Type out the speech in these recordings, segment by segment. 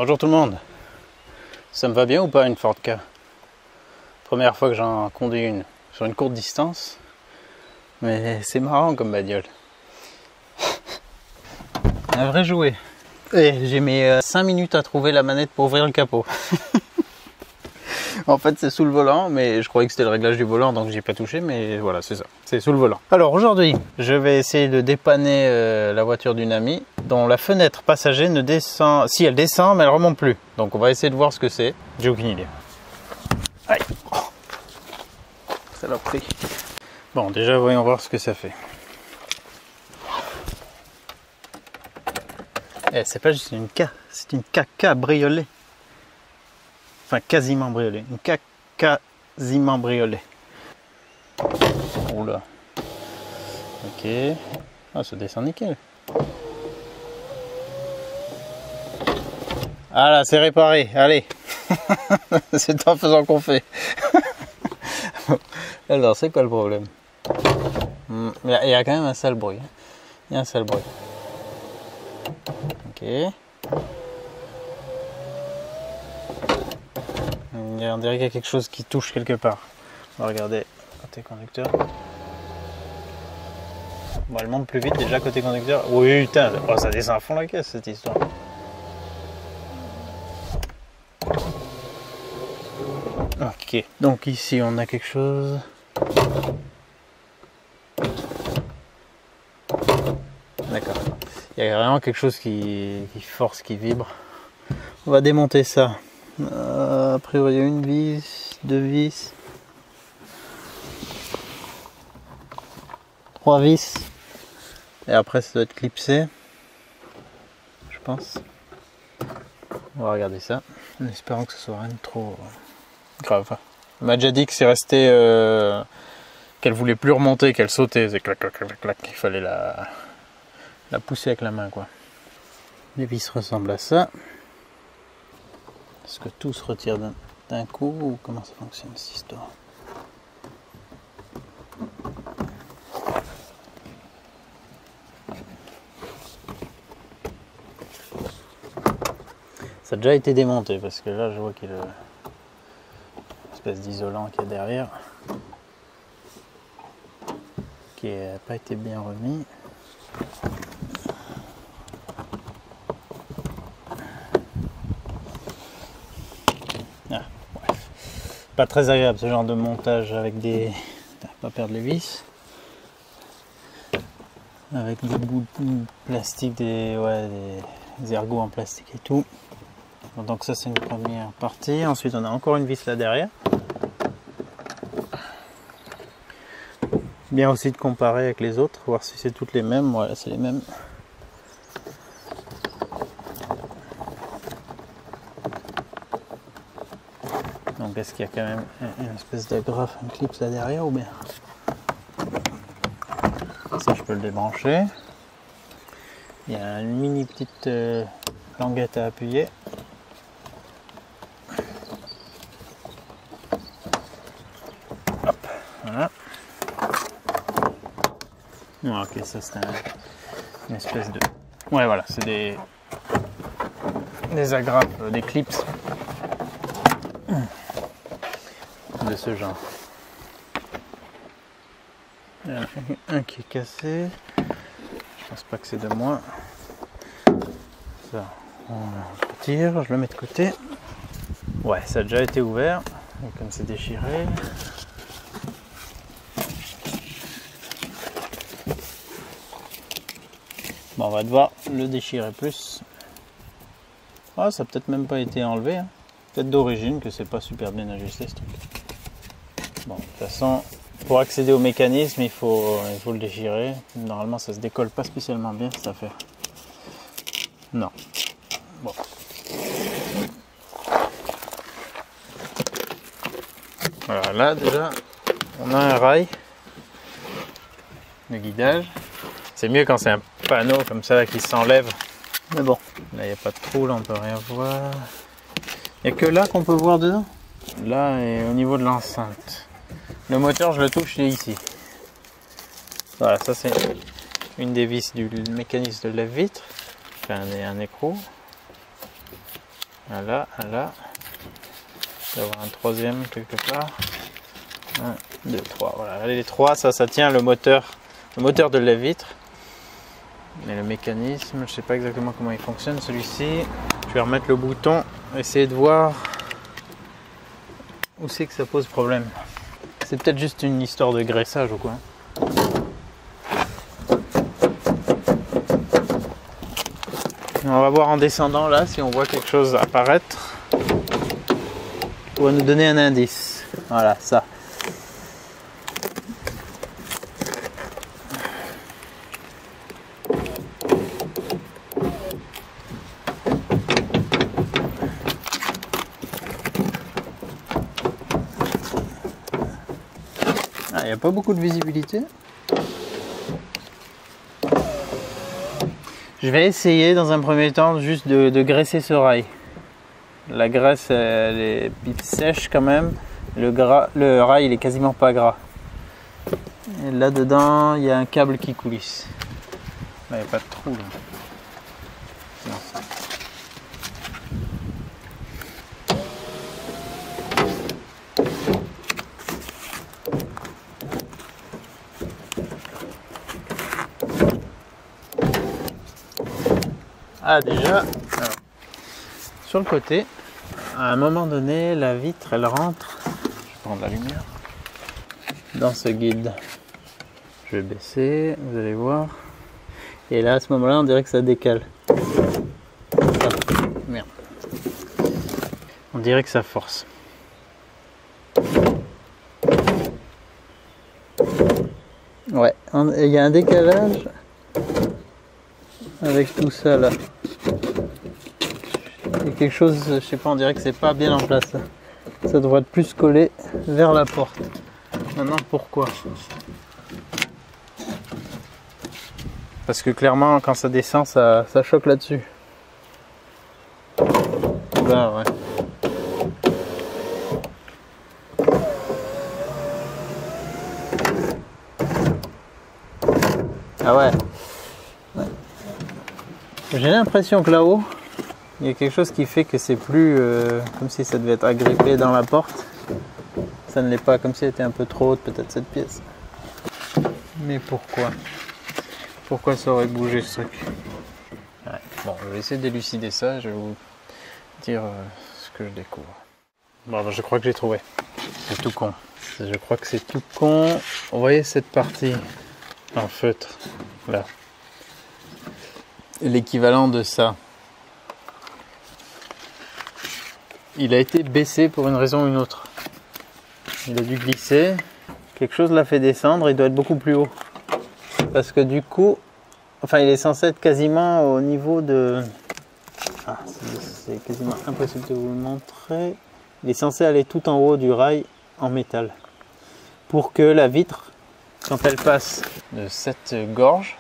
Bonjour tout le monde. Ça me va bien ou pas une Ford Ka? Première fois que j'en conduis une sur une courte distance. Mais c'est marrant comme bagnole. Un vrai jouet. Et j'ai mis 5 minutes à trouver la manette pour ouvrir le capot. En fait c'est sous le volant, mais je croyais que c'était le réglage du volant donc j'ai pas touché, mais voilà c'est ça, c'est sous le volant. Alors aujourd'hui je vais essayer de dépanner la voiture d'une amie dont la fenêtre passager ne descend, si elle descend mais elle remonte plus. Donc on va essayer de voir ce que c'est, j'ai aucune idée. Aïe, oh. Ça l'a pris. Bon déjà voyons voir ce que ça fait. Eh, c'est pas juste une K, c'est une caca briolée. Enfin, quasiment briolée. Une K quasiment briolée. Oula. Ok. Ah, ça descend nickel. Ah là, c'est réparé. Allez. C'est en faisant qu'on fait. Alors, c'est quoi le problème? Il y a quand même un sale bruit. Il y a un sale bruit. Ok. On dirait qu'il y a quelque chose qui touche quelque part. On va regarder côté conducteur. Bon, elle monte plus vite déjà côté conducteur. Oui, putain, oh, ça descend à fond la caisse cette histoire. Ok, donc ici on a quelque chose. D'accord. Il y a vraiment quelque chose qui force, qui vibre. On va démonter ça. A priori, il y a une vis, deux vis, 3 vis. Et après, ça doit être clipsé. Je pense. On va regarder ça. En espérant que ce soit rien de trop grave. Elle m'a déjà dit que c'est resté. Qu'elle voulait plus remonter, qu'elle sautait. C'est clac, clac, clac, clac. Il fallait la pousser avec la main, quoi. Les vis ressemblent à ça. Est-ce que tout se retire d'un coup ou comment ça fonctionne cette histoire? Ça a déjà été démonté parce que là je vois qu'il y a une espèce d'isolant qui est derrière qui n'a pas été bien remis. Pas très agréable ce genre de montage avec des... Pas perdre les vis. Avec des bouts de plastique, des ergots en plastique et tout. Donc ça c'est une première partie. Ensuite on a encore une vis là derrière. Bien aussi de comparer avec les autres, voir si c'est toutes les mêmes. Voilà, c'est les mêmes. Donc est-ce qu'il y a quand même une espèce d'agrafe, un clip là derrière ou bien? Ça je peux le débrancher. Il y a une mini petite languette à appuyer. Hop, voilà. Ok, ça c'est une espèce de... Ouais voilà, c'est des agrafes, des clips. De ce genre. Il y en a un qui est cassé. Je pense pas que c'est de moi. Ça, on le retire, je le mets de côté. Ouais, ça a déjà été ouvert. Et comme c'est déchiré. Bon, on va devoir le déchirer plus. Ah, ça a peut-être même pas été enlevé. Hein. Peut-être d'origine que c'est pas super bien ajusté ce truc. Bon, de toute façon, pour accéder au mécanisme, il faut le déchirer. Normalement, ça se décolle pas spécialement bien cette affaire. Non. Bon. Voilà, là déjà, on a un rail de guidage. C'est mieux quand c'est un panneau comme ça qui s'enlève. Mais bon, là il n'y a pas de trou, là on peut rien voir. Il n'y a que là qu'on peut voir dedans. Là et au niveau de l'enceinte. Le moteur, je le touche, il est ici. Voilà, ça c'est une des vis du mécanisme de lève-vitre. Enfin, un écrou. Là. Il doit y avoir un troisième quelque part. 1, 2, 3. Voilà, les 3, ça tient le moteur de la vitre. Mais le mécanisme, je sais pas exactement comment il fonctionne celui-ci. Je vais remettre le bouton, essayer de voir où c'est que ça pose problème. C'est peut-être juste une histoire de graissage ou quoi. On va voir en descendant là si on voit quelque chose apparaître. On va nous donner un indice. Voilà, ça. Il n'y a pas beaucoup de visibilité. Je vais essayer dans un premier temps juste de graisser ce rail. La graisse elle est sèche quand même. Le rail il est quasiment pas gras. Et là dedans il y a un câble qui coulisse. Là il n'y a pas de trou là. Non. Ah déjà, alors, sur le côté, à un moment donné, la vitre elle rentre, je vais prendre la lumière, dans ce guide. Je vais baisser, vous allez voir. Et là à ce moment là on dirait que ça décale. Ah, merde. On dirait que ça force. Ouais, il y a un décalage avec tout ça là. Il y a quelque chose, je sais pas, on dirait que c'est pas bien en place. Ça devrait être plus collé vers la porte. Maintenant pourquoi? Parce que clairement quand ça descend ça choque là-dessus. Là ouais. Ah ouais. J'ai l'impression que là-haut, il y a quelque chose qui fait que c'est plus comme si ça devait être agrippé dans la porte. Ça ne l'est pas, comme si elle était un peu trop haute peut-être cette pièce. Mais pourquoi? Pourquoi ça aurait bougé ce truc? Ouais. Bon, je vais essayer d'élucider ça, je vais vous dire ce que je découvre. Bon, ben, je crois que j'ai trouvé. C'est tout con. Je crois que c'est tout con. Vous voyez cette partie en feutre, là. L'équivalent de ça. Il a été baissé pour une raison ou une autre. Il a dû glisser. Quelque chose l'a fait descendre, il doit être beaucoup plus haut. Parce que du coup, enfin il est censé être quasiment au niveau de... Ah, c'est quasiment impossible de vous le montrer. Il est censé aller tout en haut du rail en métal. Pour que la vitre, quand elle passe de cette gorge,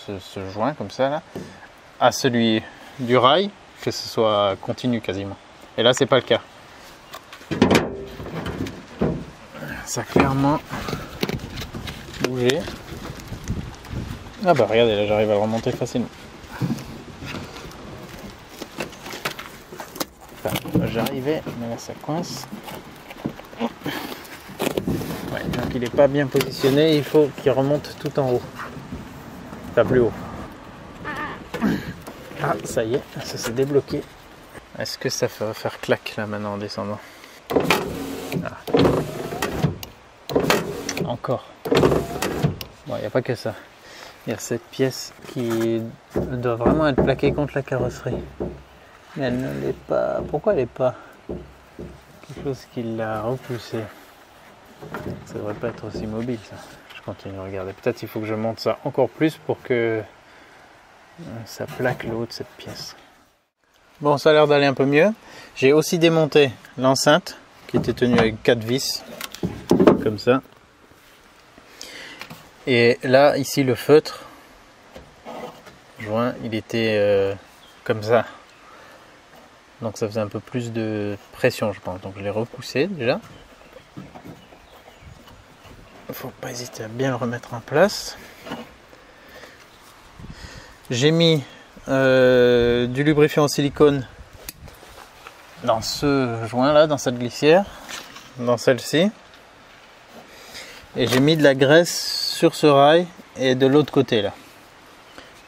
ce joint comme ça là, à celui du rail, que ce soit continu quasiment. Et là c'est pas le cas. Ça a clairement bougé. Ah bah regardez, là j'arrive à le remonter facilement. Enfin, j'arrivais, mais là ça coince. Ouais, donc il n'est pas bien positionné, il faut qu'il remonte tout en haut. Enfin plus haut. Ah ça y est, ça s'est débloqué. Est-ce que ça va faire clac là maintenant en descendant? Ah. Encore. Bon, il n'y a pas que ça. Il y a cette pièce qui doit vraiment être plaquée contre la carrosserie. Mais elle ne l'est pas. Pourquoi elle n'est pas? Quelque chose qui l'a repoussée. Ça devrait pas être aussi mobile ça. Je continue à regarder. Peut-être il faut que je monte ça encore plus pour que ça plaque le haut de cette pièce. Bon, ça a l'air d'aller un peu mieux. J'ai aussi démonté l'enceinte qui était tenue avec 4 vis. Comme ça. Et là, ici, le feutre joint, il était comme ça. Donc ça faisait un peu plus de pression, je pense. Donc je l'ai repoussé déjà. Il ne faut pas hésiter à bien le remettre en place. J'ai mis du lubrifiant en silicone dans ce joint là, dans cette glissière, dans celle-ci. Et j'ai mis de la graisse sur ce rail et de l'autre côté là.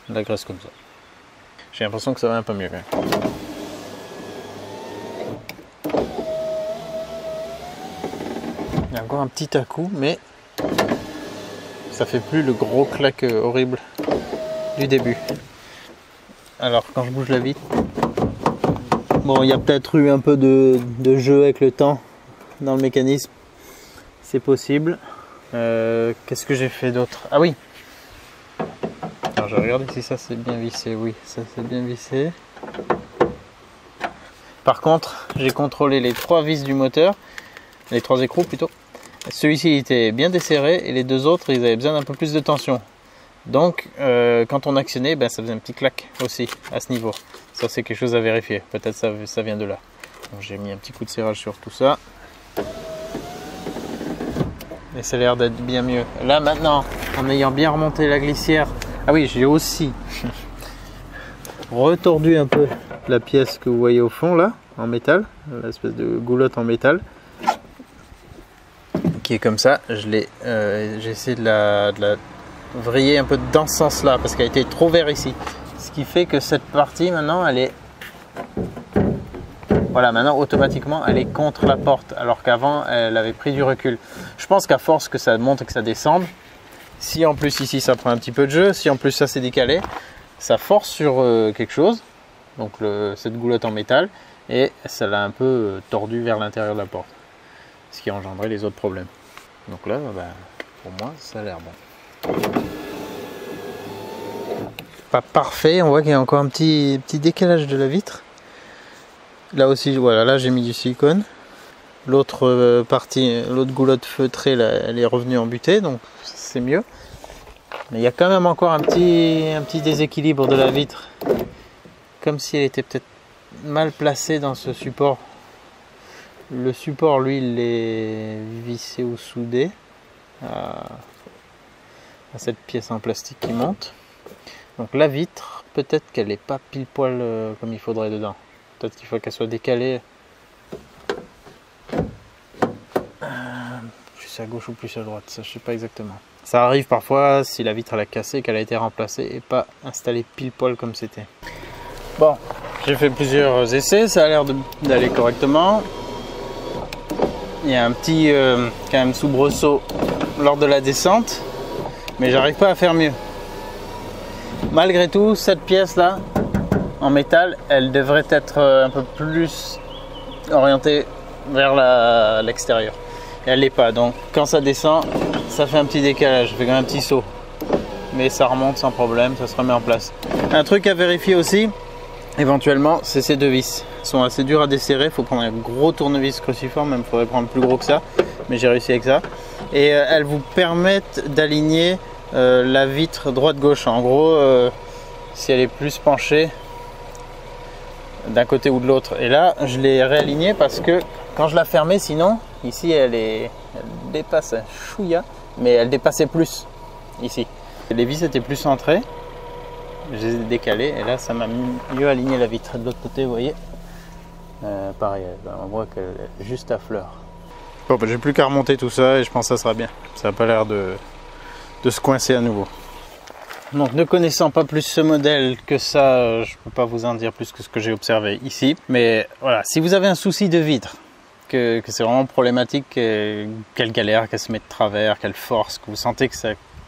De la graisse comme ça. J'ai l'impression que ça va un peu mieux quand même. Il y a encore un petit à-coup, mais ça fait plus le gros claque horrible du début. Alors quand je bouge la vitre, bon, il y a peut-être eu un peu de jeu avec le temps dans le mécanisme, c'est possible. Qu'est-ce que j'ai fait d'autre? Ah oui, alors je regarde si ça c'est bien vissé. Oui, ça c'est bien vissé. Par contre, j'ai contrôlé les 3 vis du moteur, les 3 écrous plutôt. Celui-ci était bien desserré et les 2 autres ils avaient besoin d'un peu plus de tension. Donc quand on actionnait, ben, ça faisait un petit clac aussi à ce niveau. Ça c'est quelque chose à vérifier, peut-être ça vient de là. J'ai mis un petit coup de serrage sur tout ça. Et ça a l'air d'être bien mieux. Là maintenant, en ayant bien remonté la glissière, ah oui, j'ai aussi retordu un peu la pièce que vous voyez au fond là, en métal, l'espèce de goulotte en métal, qui est comme ça. J'ai essayé de la vriller un peu dans ce sens là, parce qu'elle a été trop vers ici. Ce qui fait que cette partie maintenant, elle est... Voilà, maintenant automatiquement elle est contre la porte, alors qu'avant elle avait pris du recul. Je pense qu'à force que ça monte et que ça descende, si en plus ici ça prend un petit peu de jeu, si en plus ça s'est décalé, ça force sur quelque chose, donc cette goulotte en métal, et ça l'a un peu tordu vers l'intérieur de la porte, ce qui a engendré les autres problèmes. Donc là, bah, pour moi ça a l'air bon. Pas parfait, on voit qu'il y a encore un petit décalage de la vitre. Là aussi, voilà, là j'ai mis du silicone. L'autre partie, l'autre goulotte feutrée, là, elle est revenue en butée, donc c'est mieux. Mais il y a quand même encore un petit déséquilibre de la vitre, comme si elle était peut-être mal placée dans ce support. Le support, lui, il est vissé ou soudé à cette pièce en plastique qui monte. Donc la vitre, peut-être qu'elle n'est pas pile poil comme il faudrait dedans. Peut-être qu'il faut qu'elle soit décalée. Plus à gauche ou plus à droite, ça je sais pas exactement. Ça arrive parfois si la vitre elle a cassé, qu'elle a été remplacée et pas installée pile poil comme c'était. Bon, j'ai fait plusieurs essais, ça a l'air d'aller correctement. Il y a un petit quand même soubresaut lors de la descente, mais j'arrive pas à faire mieux. Malgré tout, cette pièce là en métal, elle devrait être un peu plus orientée vers l'extérieur. Et elle l'est pas, donc quand ça descend, ça fait un petit décalage, ça fait un petit saut. Mais ça remonte sans problème, ça se remet en place. Un truc à vérifier aussi, éventuellement, c'est ces 2 vis. Elles sont assez dures à desserrer, il faut prendre un gros tournevis cruciforme, même il faudrait prendre plus gros que ça, mais j'ai réussi avec ça. Et elles vous permettent d'aligner la vitre droite-gauche. En gros, si elle est plus penchée d'un côté ou de l'autre, et là je l'ai réalignée parce que quand je la fermais, sinon ici elle dépasse un chouïa, mais elle dépassait plus ici. Les vis étaient plus centrées, je les ai décalées et là ça m'a mieux aligné la vitre. De l'autre côté, vous voyez, pareil, on voit qu'elle est juste à fleur. Bon, bah, j'ai plus qu'à remonter tout ça et je pense que ça sera bien. Ça n'a pas l'air de se coincer à nouveau. Donc ne connaissant pas plus ce modèle que ça, je ne peux pas vous en dire plus que ce que j'ai observé ici. Mais voilà, si vous avez un souci de vitre, que c'est vraiment problématique, qu'elle galère, qu'elle se met de travers, qu'elle force, que vous sentez que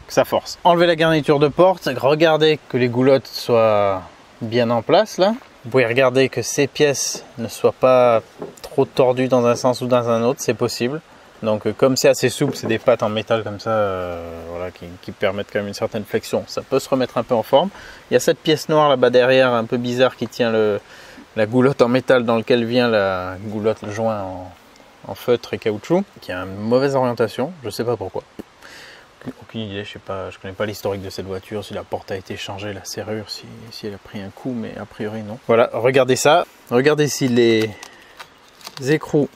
ça force, enlevez la garniture de porte, regardez que les goulottes soient bien en place là. Vous pouvez regarder que ces pièces ne soient pas trop tordues dans un sens ou dans un autre, c'est possible. Donc comme c'est assez souple, c'est des pattes en métal comme ça, voilà, qui permettent quand même une certaine flexion. Ça peut se remettre un peu en forme. Il y a cette pièce noire là-bas derrière, un peu bizarre, qui tient la goulotte en métal dans laquelle vient la goulotte, le joint en feutre et caoutchouc, qui a une mauvaise orientation, je ne sais pas pourquoi. Aucune idée, je sais pas, je connais pas l'historique de cette voiture, si la porte a été changée, la serrure, si elle a pris un coup, mais a priori non. Voilà, regardez ça, regardez si les écrous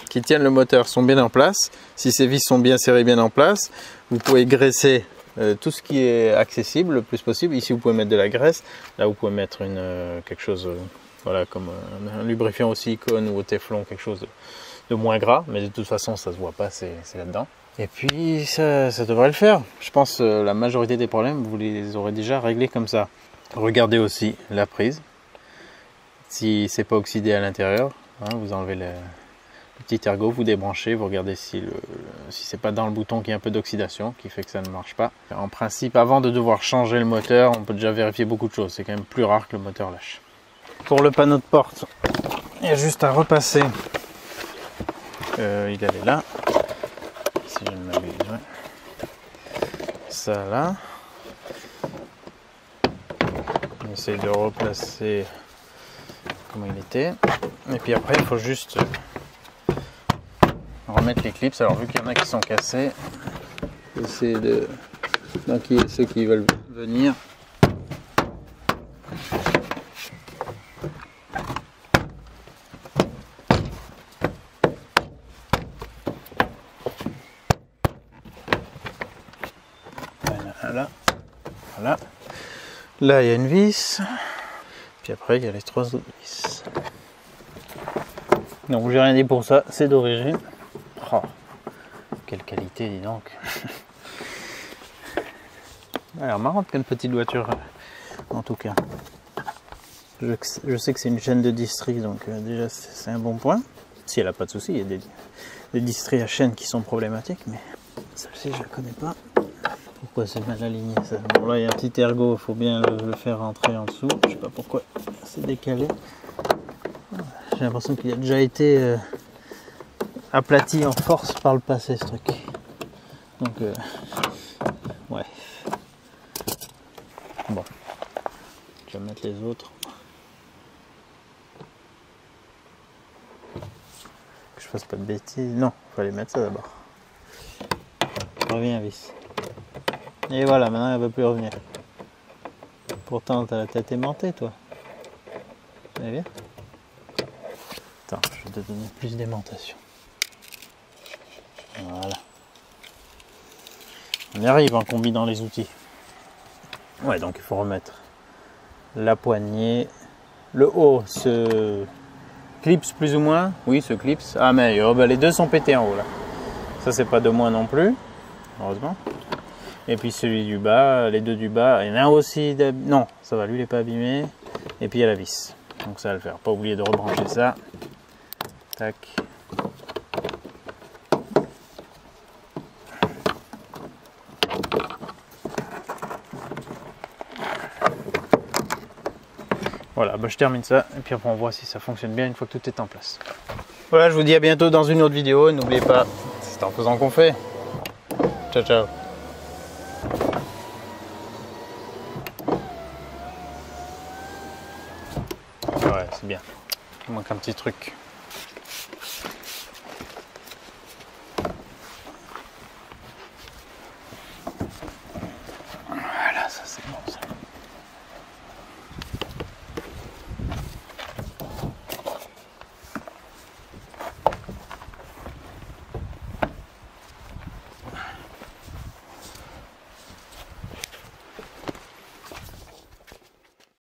qui tiennent le moteur sont bien en place, si ces vis sont bien serrées, bien en place. Vous pouvez graisser tout ce qui est accessible le plus possible. Ici vous pouvez mettre de la graisse, là vous pouvez mettre quelque chose voilà, comme un lubrifiant au silicone ou au téflon, quelque chose de moins gras, mais de toute façon ça se voit pas, c'est là-dedans. Et puis ça devrait le faire. Je pense la majorité des problèmes vous les aurez déjà réglés comme ça. Regardez aussi la prise, si c'est pas oxydé à l'intérieur, hein, vous enlevez le petit ergot, vous débranchez, vous regardez si c'est pas dans le bouton qu'il y a un peu d'oxydation qui fait que ça ne marche pas. En principe, avant de devoir changer le moteur, on peut déjà vérifier beaucoup de choses, c'est quand même plus rare que le moteur lâche. Pour le panneau de porte, il y a juste à repasser. Il allait là, si je ne m'abuse. Ouais. Ça là. On essaye de replacer comme il était. Et puis après, il faut juste remettre les clips. Alors vu qu'il y en a qui sont cassés, essayer de d'enquiller ceux qui veulent venir. Voilà. Voilà. Là, il y a une vis. Puis après, il y a les 3 autres vis. Donc, j'ai rien dit pour ça. C'est d'origine. Oh, quelle qualité, dis donc. Alors, marrante comme petite voiture, en tout cas. Je sais que c'est une chaîne de distri, donc déjà, c'est un bon point. Si elle n'a pas de soucis, il y a des distris à chaîne qui sont problématiques, mais celle-ci, je la connais pas. Pourquoi c'est mal aligné ça? Bon, là il y a un petit ergot, il faut bien le faire rentrer en dessous. Je sais pas pourquoi c'est décalé. J'ai l'impression qu'il a déjà été aplati en force par le passé ce truc. Donc ouais. Bon. Je vais mettre les autres. Que je fasse pas de bêtises. Non, il fallait mettre ça d'abord. Reviens vis. Et voilà, maintenant elle ne va plus revenir. Pourtant, t'as la tête aimantée, toi. Allez, viens. Attends, je vais te donner plus d'aimantation. Voilà. On y arrive en combinant les outils. Ouais, donc il faut remettre la poignée. Le haut se clipse plus ou moins. Oui, se clipse. Ah, mais les deux sont pétés en haut, là. Ça, c'est pas de moins non plus. Heureusement. Et puis celui du bas, les deux du bas, il y en a un aussi, non, ça va, lui il n'est pas abîmé. Et puis il y a la vis, donc ça va le faire. Pas oublier de rebrancher ça. Tac. Voilà, bah je termine ça, et puis après on voit si ça fonctionne bien une fois que tout est en place. Voilà, je vous dis à bientôt dans une autre vidéo, n'oubliez pas, c'est en faisant qu'on fait. Ciao, ciao. Ouais, c'est bien. Il manque un petit truc.